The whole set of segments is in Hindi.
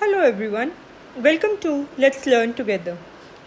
Hello everyone, welcome to Let's Learn Together.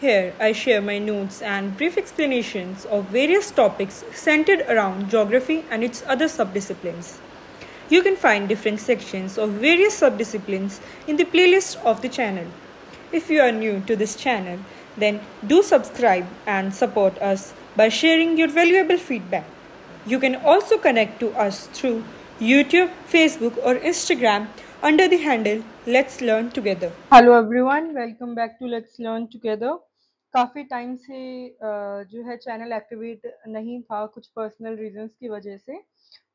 Here I share my notes and brief explanations of various topics centered around geography and its other subdisciplines. You can find different sections of various subdisciplines in the playlist of the channel. If you are new to this channel, then do subscribe and support us by sharing your valuable feedback. You can also connect to us through YouTube, Facebook, or Instagram under the handle Let's Learn Together. Hello everyone, welcome back to Let's Learn Together. काफ़ी टाइम से जो है चैनल एक्टिवेट नहीं था कुछ पर्सनल रीजंस की वजह से,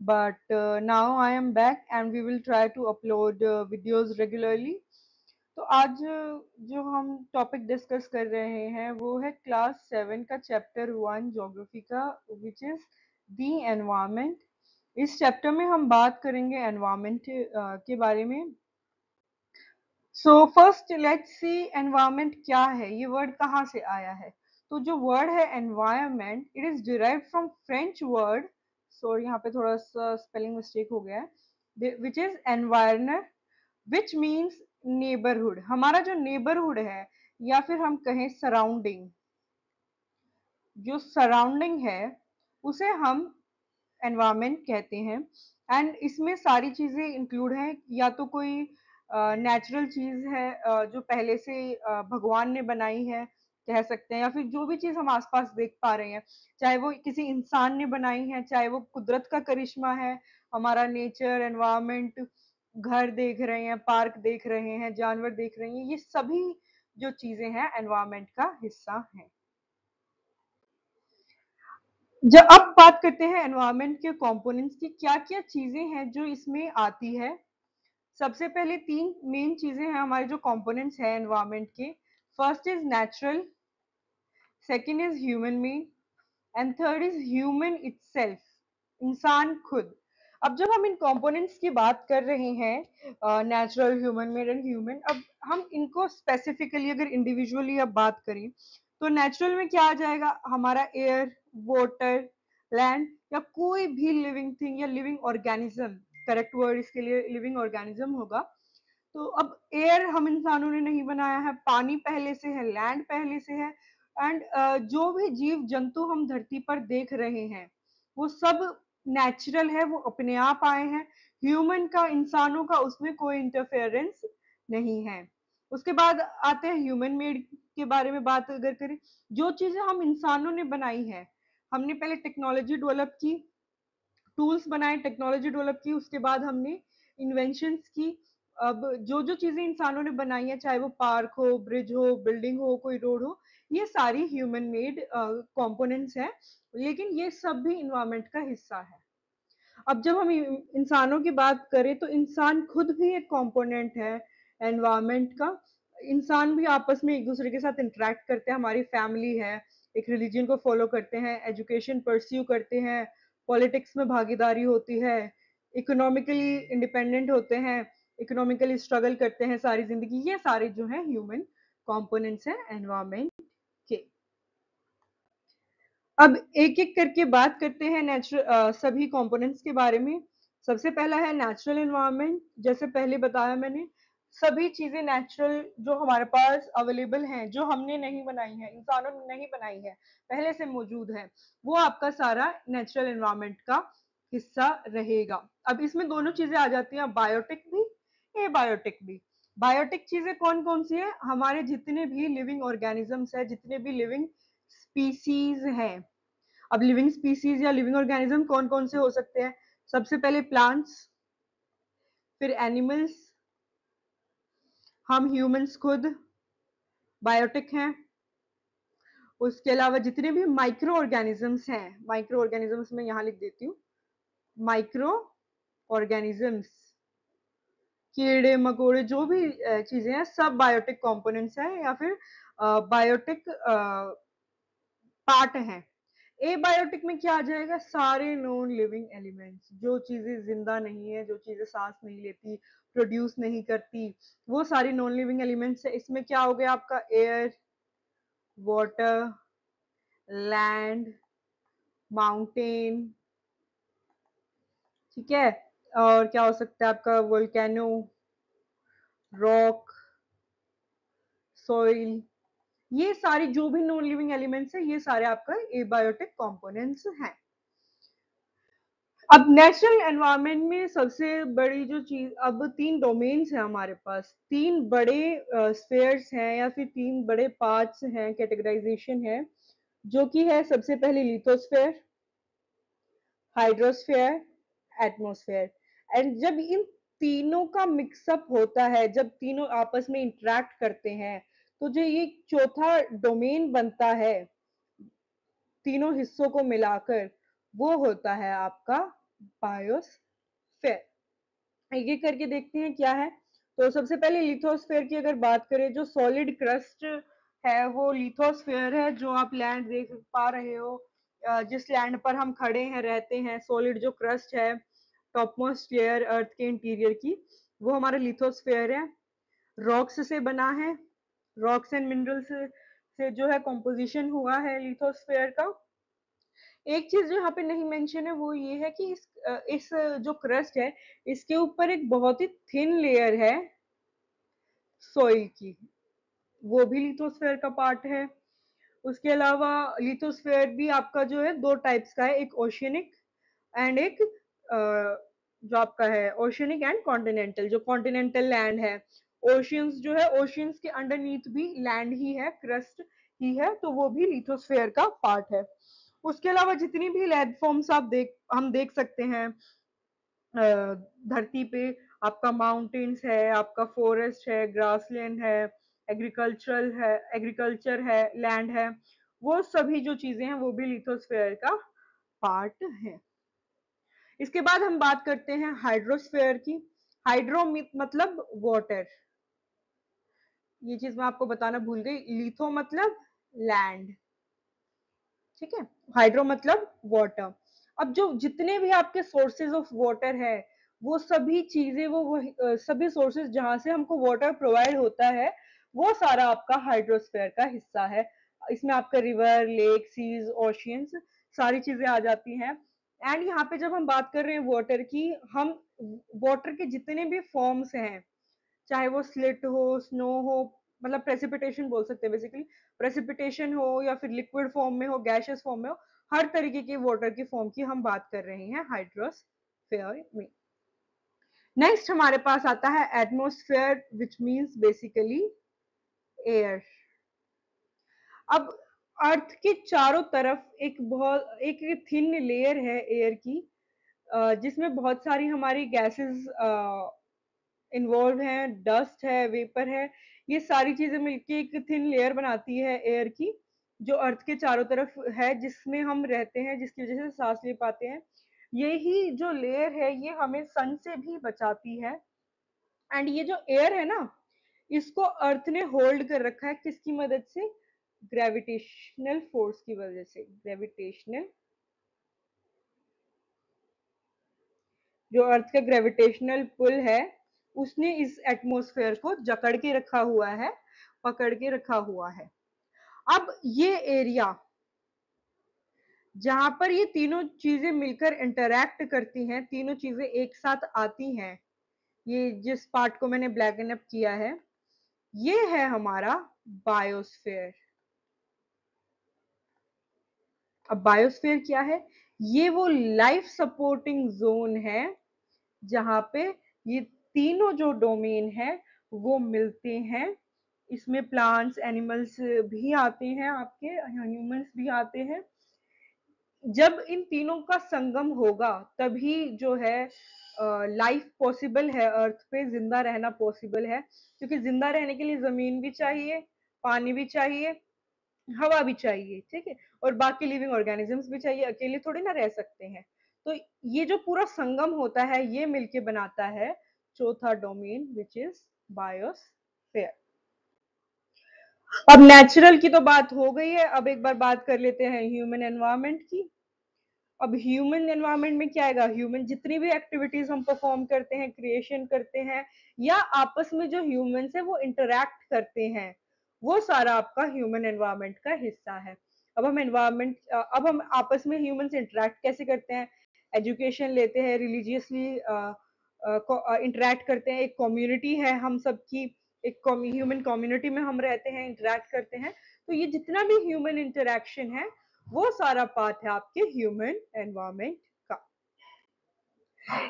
but now I am back and we will try to upload videos regularly. तो आज जो हम टॉपिक डिस्कस कर रहे हैं वो है क्लास 7 का चैप्टर 1 ज्योग्राफी का, विच इज़ दी एनवायरनमेंट. इस चैप्टर में हम बात करेंगे एनवायरनमेंट के बारे में. So first let's see environment क्या है, ये वर्ड कहाँ से आया है. तो जो वर्ड है environment, it is derived from French word, sorry यहाँ पे थोड़ा सा स्पेलिंग मिस्टेक हो गया है, which is environner, which means neighbourhood. हमारा जो नेबरहुड है या फिर हम कहें सराउंडिंग, जो सराउंडिंग है उसे हम एनवायरनमेंट कहते हैं. एंड इसमें सारी चीजें इंक्लूड हैं, या तो कोई नेचुरल चीज है जो पहले से भगवान ने बनाई है कह सकते हैं, या फिर जो भी चीज हम आसपास देख पा रहे हैं, चाहे वो किसी इंसान ने बनाई है, चाहे वो कुदरत का करिश्मा है, हमारा नेचर एनवायरनमेंट, घर देख रहे हैं, पार्क देख रहे हैं, जानवर देख रहे हैं, ये सभी जो चीजें हैं एनवायरनमेंट का हिस्सा हैं. जब अब बात करते हैं एनवायरनमेंट के कंपोनेंट्स की, क्या क्या चीजें हैं जो इसमें आती है. सबसे पहले तीन मेन चीजें हैं हमारे जो कंपोनेंट्स हैं एनवायरनमेंट के. First is natural, second is human made and third is human itself, इंसान खुद. अब जब हम इन कंपोनेंट्स की बात कर रहे हैं, natural, human made and human, अब हम इनको स्पेसिफिकली अगर इंडिविजुअली अब बात करें तो नेचुरल में क्या आ जाएगा, हमारा एयर, वाटर, लैंड, या कोई भी लिविंग थिंग या लिविंग ऑर्गेनिज्म, करेक्ट वर्ड इसके लिए लिविंग ऑर्गेनिज्म होगा. तो अब एयर हम इंसानों ने नहीं बनाया है, पानी पहले से है, लैंड पहले से है, एंड जो भी जीव जंतु हम धरती पर देख रहे हैं वो सब नेचुरल है, वो अपने आप आए हैं. ह्यूमन का, इंसानों का उसमें कोई इंटरफेरेंस नहीं है. उसके बाद आते हैं ह्यूमन मेड के बारे में बात अगर करें, जो चीजें हम इंसानों ने बनाई है, हमने पहले टेक्नोलॉजी डेवलप की, टूल्स बनाए, टेक्नोलॉजी डेवलप की, उसके बाद हमने इन्वेंशंस की. अब जो जो चीजें इंसानों ने बनाई है, चाहे वो पार्क हो, ब्रिज हो, बिल्डिंग हो, कोई रोड हो, ये सारी ह्यूमन मेड कंपोनेंट्स हैं, लेकिन ये सब भी इन्वायरमेंट का हिस्सा है. अब जब हम इंसानों की बात करें तो इंसान खुद भी एक कंपोनेंट है एनवायरनमेंट का. इंसान भी आपस में एक दूसरे के साथ इंटरेक्ट करते हैं, हमारी फैमिली है, एक रिलीजन को फॉलो करते हैं, एजुकेशन परस्यू करते हैं, पॉलिटिक्स में भागीदारी होती है, इकोनॉमिकली इंडिपेंडेंट होते हैं, इकोनॉमिकली स्ट्रगल करते हैं सारी जिंदगी. ये सारे जो है ह्यूमन कंपोनेंट्स हैं एनवायरनमेंट के. अब एक एक करके बात करते हैं नेचुरल सभी कंपोनेंट्स के बारे में. सबसे पहला है नेचुरल एनवायरनमेंट. जैसे पहले बताया मैंने, सभी चीजें नेचुरल जो हमारे पास अवेलेबल हैं, जो हमने नहीं बनाई है, इंसानों ने नहीं बनाई है, पहले से मौजूद है, वो आपका सारा नेचुरल एनवायरनमेंट का हिस्सा रहेगा. अब इसमें दोनों चीजें आ जाती हैं, बायोटिक भी, एबायोटिक भी. बायोटिक चीजें कौन कौन सी है, हमारे जितने भी लिविंग ऑर्गेनिजम्स है, जितने भी लिविंग स्पीसीज हैं. अब लिविंग स्पीसीज या लिविंग ऑर्गेनिज्म कौन कौन से हो सकते हैं, सबसे पहले प्लांट्स, फिर एनिमल्स, हम ह्यूमंस खुद बायोटिक हैं. उसके अलावा जितने भी माइक्रो ऑर्गेनिजम्स हैं, माइक्रो ऑर्गेनिजम्स में यहां लिख देती हूँ, माइक्रो ऑर्गेनिजम्स, कीड़े मकोड़े, जो भी चीजें हैं, सब बायोटिक कंपोनेंट्स हैं या फिर बायोटिक पार्ट हैं. एबायोटिक में क्या आ जाएगा, सारे नॉन लिविंग एलिमेंट्स, जो चीजें जिंदा नहीं है, जो चीजें सांस नहीं लेती, प्रोड्यूस नहीं करती, वो सारी नॉन लिविंग एलिमेंट्स है. इसमें क्या हो गया आपका, एयर, वाटर, लैंड, माउंटेन, ठीक है, और क्या हो सकता है आपका, वोल्केनो, रॉक, सॉइल, ये सारे जो भी नॉन लिविंग एलिमेंट्स है ये सारे आपका एबायोटिक कंपोनेंट्स हैं। अब नेचुरल एनवायरनमेंट में सबसे बड़ी जो चीज, अब तीन डोमेन्स हैं हमारे पास, तीन बड़े स्फीयर्स हैं या फिर तीन बड़े पार्ट्स हैं, कैटेगराइजेशन है, जो कि है सबसे पहले लिथोस्फेयर, हाइड्रोस्फेयर, एटमॉस्फेयर। एंड जब इन तीनों का मिक्सअप होता है, जब तीनों आपस में इंटरेक्ट करते हैं, तो जो ये चौथा डोमेन बनता है तीनों हिस्सों को मिलाकर, वो होता है आपका बायोस्फेयर। ये करके देखते हैं क्या है। तो सबसे पहले लिथोस्फेयर की अगर बात करें, जो सॉलिड क्रस्ट है वो लिथोस्फेयर है, जो आप लैंड देख पा रहे हो, जिस लैंड पर हम खड़े हैं, रहते हैं, सॉलिड जो क्रस्ट है टॉप मोस्ट लेयर अर्थ के इंटीरियर की, वो हमारा लिथोस्फेयर है। रॉक्स से बना है, रॉक्स एंड मिनरल्स से जो है कॉम्पोजिशन हुआ है लिथोस्फेयर का। एक चीज जो यहाँ पे नहीं मेंशन है वो ये है कि इस जो क्रस्ट है, इसके ऊपर एक बहुत ही थिन लेयर है सॉइल की, वो भी लिथोस्फेयर का पार्ट है। उसके अलावा लिथोस्फेयर भी आपका जो है दो टाइप्स का है, एक ओशियनिक एंड एक जो आपका है ओशियनिक एंड कॉन्टिनेंटल। जो कॉन्टिनेंटल लैंड है, ओशियंस जो है, ओशियंस के अंडरनीथ भी लैंड ही है, क्रस्ट ही है, तो वो भी लिथोस्फेयर का पार्ट है। उसके अलावा जितनी भी लैंड फॉर्म्स हम देख सकते हैं धरती पे, आपका माउंटेन्स है, आपका फॉरेस्ट है, ग्रासलैंड है, एग्रीकल्चर है, लैंड है, वो सभी जो चीजें हैं वो भी लिथोस्फेयर का पार्ट है। इसके बाद हम बात करते हैं हाइड्रोस्फेयर की। हाइड्रो मतलब वाटर, ये चीज मैं आपको बताना भूल गई। लिथो मतलब लैंड, ठीक है, हाइड्रो मतलब वाटर। अब जो जितने भी आपके सोर्सेज ऑफ वाटर है, वो सभी चीजें, सभी सोर्सेज जहां से हमको वाटर प्रोवाइड होता है, वो सारा आपका हाइड्रोस्फेयर का हिस्सा है। इसमें आपका रिवर, लेक, सीज, ओशियंस, सारी चीजें आ जाती हैं। एंड यहाँ पे जब हम बात कर रहे हैं वाटर की, हम वाटर के जितने भी फॉर्म्स हैं, चाहे वो स्लिट हो, स्नो हो, मतलब प्रेसिपिटेशन बोल सकते हैं बेसिकली, प्रेसिपिटेशन हो या फिर लिक्विड फॉर्म में हो, गैशियस फॉर्म में हो, हर तरीके के वाटर की फॉर्म की हम बात कर रहे हैं हाइड्रोस्फेयर में। नेक्स्ट हमारे पास आता है atmosphere, which means basically air. अब अर्थ के चारों तरफ एक थिन लेयर है एयर की, जिसमें बहुत सारी हमारी गैसेस इन्वॉल्व हैं, डस्ट है, वेपर है, ये सारी चीजें मिलके एक थिन लेयर बनाती है एयर की, जो अर्थ के चारों तरफ है, जिसमें हम रहते हैं, जिसकी वजह से सांस ले पाते हैं। यही जो लेयर है ये हमें सन से भी बचाती है। एंड ये जो एयर है ना, इसको अर्थ ने होल्ड कर रखा है किसकी मदद से? ग्रेविटेशनल फोर्स की वजह से। ग्रेविटेशनल, जो अर्थ का ग्रेविटेशनल पुल है, उसने इस एटमॉस्फेयर को जकड़ के रखा हुआ है, पकड़ के रखा हुआ है। अब ये एरिया जहां पर ये तीनों चीजें मिलकर इंटरैक्ट करती हैं, तीनों चीजें एक साथ आती हैं, ये जिस पार्ट को मैंने ब्लैक एंड अप किया है, ये है हमारा बायोस्फेयर। अब बायोस्फेयर क्या है? ये वो लाइफ सपोर्टिंग जोन है जहां पे ये तीनों जो डोमेन है वो मिलते हैं। इसमें प्लांट्स, एनिमल्स भी आते हैं, आपके ह्यूमंस भी आते हैं। जब इन तीनों का संगम होगा तभी जो है लाइफ पॉसिबल है, अर्थ पे जिंदा रहना पॉसिबल है, क्योंकि जिंदा रहने के लिए जमीन भी चाहिए, पानी भी चाहिए, हवा भी चाहिए, ठीक है, और बाकी लिविंग ऑर्गेनिजम्स भी चाहिए, अकेले थोड़ी ना रह सकते हैं। तो ये जो पूरा संगम होता है ये मिलके बनाता है चौथा डोमेन, विच इज बायोस्फीयर। अब नेचुरल की तो बात हो गई है, अब एक बार बात कर लेते हैं ह्यूमन एनवायरनमेंट की। अब ह्यूमन एनवायरनमेंट में क्या आएगा? ह्यूमन जितनी भी एक्टिविटीज हम परफॉर्म करते हैं, क्रिएशन करते हैं, या आपस में जो ह्यूमंस है वो इंटरैक्ट करते हैं, वो सारा आपका ह्यूमन एनवायरनमेंट का हिस्सा है। अब हम आपस में ह्यूमंस इंटरैक्ट कैसे करते हैं? एजुकेशन लेते हैं, रिलीजियसली इंटरैक्ट करते हैं, एक कम्युनिटी है हम सबकी, एक ह्यूमन कम्युनिटी में हम रहते हैं, इंटरेक्ट करते हैं, तो ये जितना भी ह्यूमन इंटरेक्शन है वो सारा पार्ट है आपके ह्यूमन एनवायरमेंट का।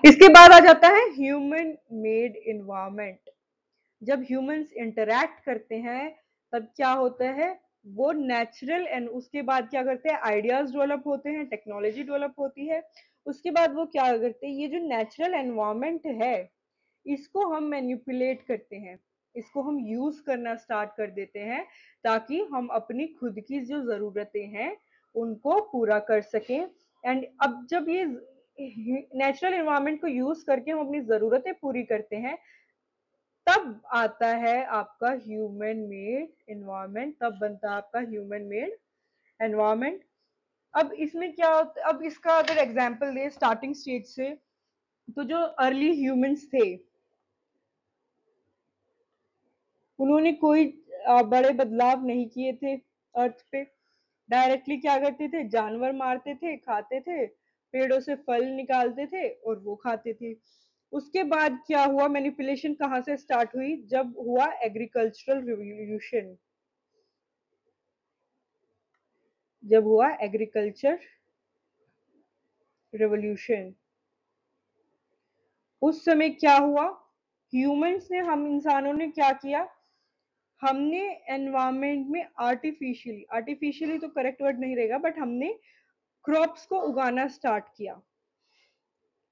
इसके बाद आ जाता है ह्यूमन मेड एनवायरमेंट। जब ह्यूमंस इंटरैक्ट करते हैं तब क्या होता है, वो नेचुरल एंड उसके बाद क्या करते हैं, आइडियाज डेवलप होते हैं, टेक्नोलॉजी डेवलप होती है। उसके बाद वो क्या करते हैं, ये जो नेचुरल एनवायरनमेंट है इसको हम मैनिपुलेट करते हैं, इसको हम यूज करना स्टार्ट कर देते हैं ताकि हम अपनी खुद की जो जरूरतें हैं उनको पूरा कर सकें। एंड अब जब ये नेचुरल एनवायरनमेंट को यूज करके हम अपनी जरूरतें पूरी करते हैं, तब आता है आपका ह्यूमन मेड एनवायरनमेंट, तब बनता है आपका ह्यूमन मेड एनवायरनमेंट। अब इसमें क्या होता है, अब इसका अगर एग्जांपल दे स्टार्टिंग स्टेज से, तो जो अर्ली ह्यूमंस थे उन्होंने कोई बड़े बदलाव नहीं किए थे अर्थ पे। डायरेक्टली क्या करते थे, जानवर मारते थे, खाते थे, पेड़ों से फल निकालते थे और वो खाते थे। उसके बाद क्या हुआ, मैनिपुलेशन कहाँ से स्टार्ट हुई, जब हुआ एग्रीकल्चरल रिवॉल्यूशन। जब हुआ एग्रीकल्चर रिवॉल्यूशन, उस समय क्या हुआ, ह्यूमंस ने, हम इंसानों ने क्या किया, हमने एनवायरनमेंट में आर्टिफिशियली, आर्टिफिशियली तो करेक्ट वर्ड नहीं रहेगा, बट हमने क्रॉप्स को उगाना स्टार्ट किया।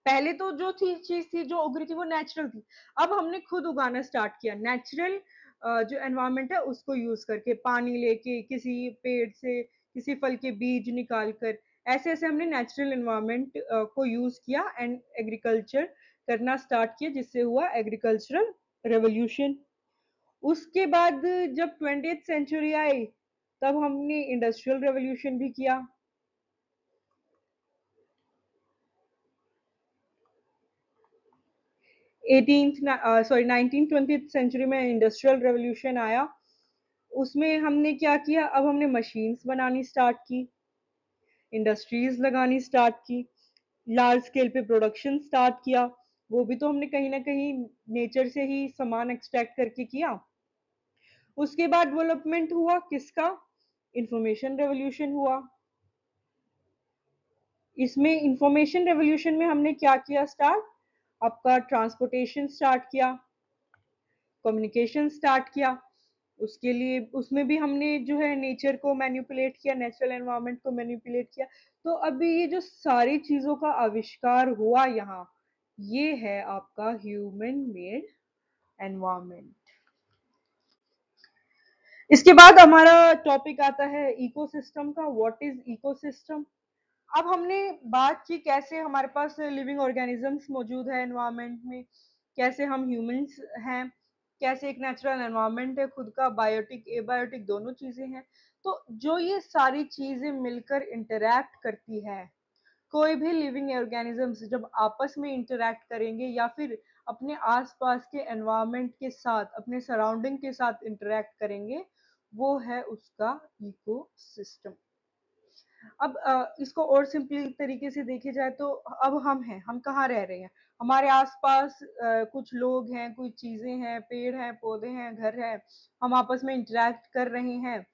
पहले तो जो थी चीज थी जो उग रही थी वो नेचुरल थी, अब हमने खुद उगाना स्टार्ट किया नेचुरल जो एनवायरनमेंट है उसको यूज करके, पानी लेके, किसी पेड़ से किसी फल के बीज निकाल कर, ऐसे ऐसे हमने नेचुरल एनवायरनमेंट को यूज किया एंड एग्रीकल्चर करना स्टार्ट किया, जिससे हुआ एग्रीकल्चरल रेवोल्यूशन। उसके बाद जब 20th सेंचुरी आई तब हमने इंडस्ट्रियल रेवोल्यूशन भी किया। 19th सेंचुरी में इंडस्ट्रियल रेवोल्यूशन आया। उसमें हमने क्या किया, अब हमने मशीन्स बनानी स्टार्ट की, इंडस्ट्रीज लगानी स्टार्ट की, लार्ज स्केल पे प्रोडक्शन स्टार्ट किया। वो भी तो हमने कहीं ना कहीं नेचर से ही सामान एक्सट्रैक्ट करके किया। उसके बाद डेवलपमेंट हुआ किसका, इंफॉर्मेशन रेवोल्यूशन हुआ। इसमें इंफॉर्मेशन रेवोल्यूशन में हमने क्या किया स्टार्ट, आपका ट्रांसपोर्टेशन स्टार्ट किया, कम्युनिकेशन स्टार्ट किया। उसके लिए उसमें भी हमने जो है नेचर को मैनिपुलेट किया, नेचुरल एनवायरनमेंट को मैनिपुलेट किया। तो अभी ये जो सारी चीजों का आविष्कार हुआ यहाँ, ये है आपका ह्यूमन मेड एनवायरनमेंट। इसके बाद हमारा टॉपिक आता है इकोसिस्टम का, व्हाट इज इकोसिस्टम। अब हमने बात की कैसे हमारे पास लिविंग ऑर्गेनिजम्स मौजूद है एनवायरनमेंट में, कैसे हम ह्यूमंस हैं, कैसे एक नेचुरल एनवायरनमेंट है खुद का, बायोटिक एबायोटिक दोनों चीजें हैं। तो जो ये सारी चीजें मिलकर इंटरैक्ट करती है, कोई भी लिविंग ऑर्गेनिजम्स जब आपस में इंटरैक्ट करेंगे या फिर अपने आसपास के एनवायरनमेंट के साथ, अपने सराउंडिंग के साथ इंटरैक्ट करेंगे, वो है उसका इकोसिस्टम। अब इसको और सिंपल तरीके से देखे जाए तो अब हम कहाँ रह रहे हैं, हमारे आसपास कुछ लोग हैं, कुछ चीजें हैं, पेड़ हैं, पौधे हैं, घर है, हम आपस में इंटरेक्ट कर रहे हैं।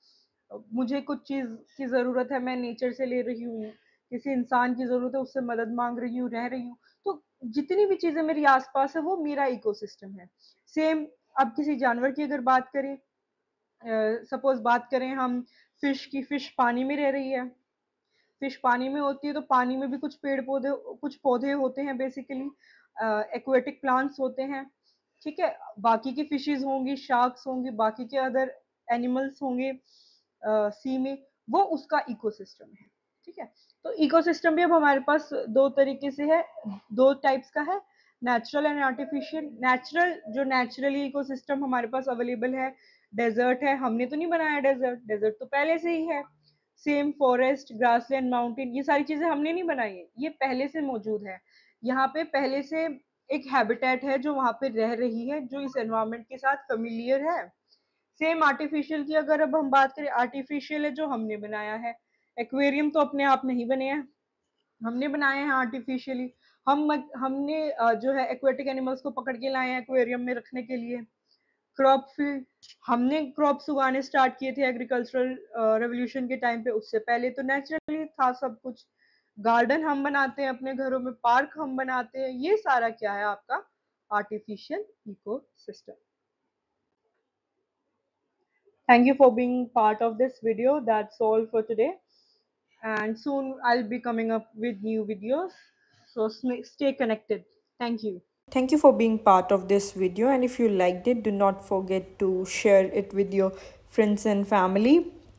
मुझे कुछ चीज की जरूरत है, मैं नेचर से ले रही हूँ, किसी इंसान की जरूरत है उससे मदद मांग रही हूँ, रह रही हूँ। तो जितनी भी चीजें मेरी आसपास है वो मेरा इकोसिस्टम है। सेम अब किसी जानवर की अगर बात करें, सपोज बात करें हम फिश की, फिश पानी में रह रही है, फिश पानी में होती है तो पानी में भी कुछ पेड़ पौधे, कुछ पौधे होते हैं, बेसिकली एक्वेटिक प्लांट्स होते हैं। ठीक है, बाकी की फिशेज होंगी, शार्क्स होंगी, बाकी के अदर एनिमल्स होंगे सी में, वो उसका इकोसिस्टम है। ठीक है, तो इकोसिस्टम भी अब हमारे पास दो तरीके से है, दो टाइप्स का है, नेचुरल एंड आर्टिफिशियल। नेचुरल, जो नेचुरली इकोसिस्टम हमारे पास अवेलेबल है, डेजर्ट है, हमने तो नहीं बनाया डेजर्ट, डेजर्ट तो पहले से ही है। सेम फॉरेस्ट, ग्रासलैंड, माउंटेन, ये सारी चीजें हमने नहीं बनाई है, ये पहले से मौजूद है। यहाँ पे पहले से एक हैबिटेट है जो वहां पे रह रही है, जो इस एनवायरनमेंट के साथ फेमिलियर है। सेम आर्टिफिशियल की अगर अब हम बात करें, आर्टिफिशियल है जो हमने बनाया है। एक्वेरियम तो अपने आप नहीं बने हैं, हमने बनाए हैं आर्टिफिशियली। हमने जो है एक्वेटिक एनिमल्स को पकड़ के लाए हैं एक्वेरियम में रखने के लिए। क्रॉप फील्ड, हमने क्रॉप्स उगाने स्टार्ट किए थे एग्रीकल्चरल रेवोल्यूशन के टाइम पे। उससे पहले तो नेचुरली था सब कुछ। गार्डन हम बनाते हैं अपने घरों में, पार्क हम बनाते हैं, ये सारा क्या है आपका artificial ecosystem. Thank you for being part of this video. That's all for today. And soon I'll be coming up with new videos. So stay connected. Thank you. Thank you for being part of this video, and if you liked it, do not forget to share it with your friends and family,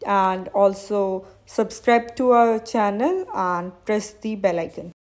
and also subscribe to our channel and press the bell icon.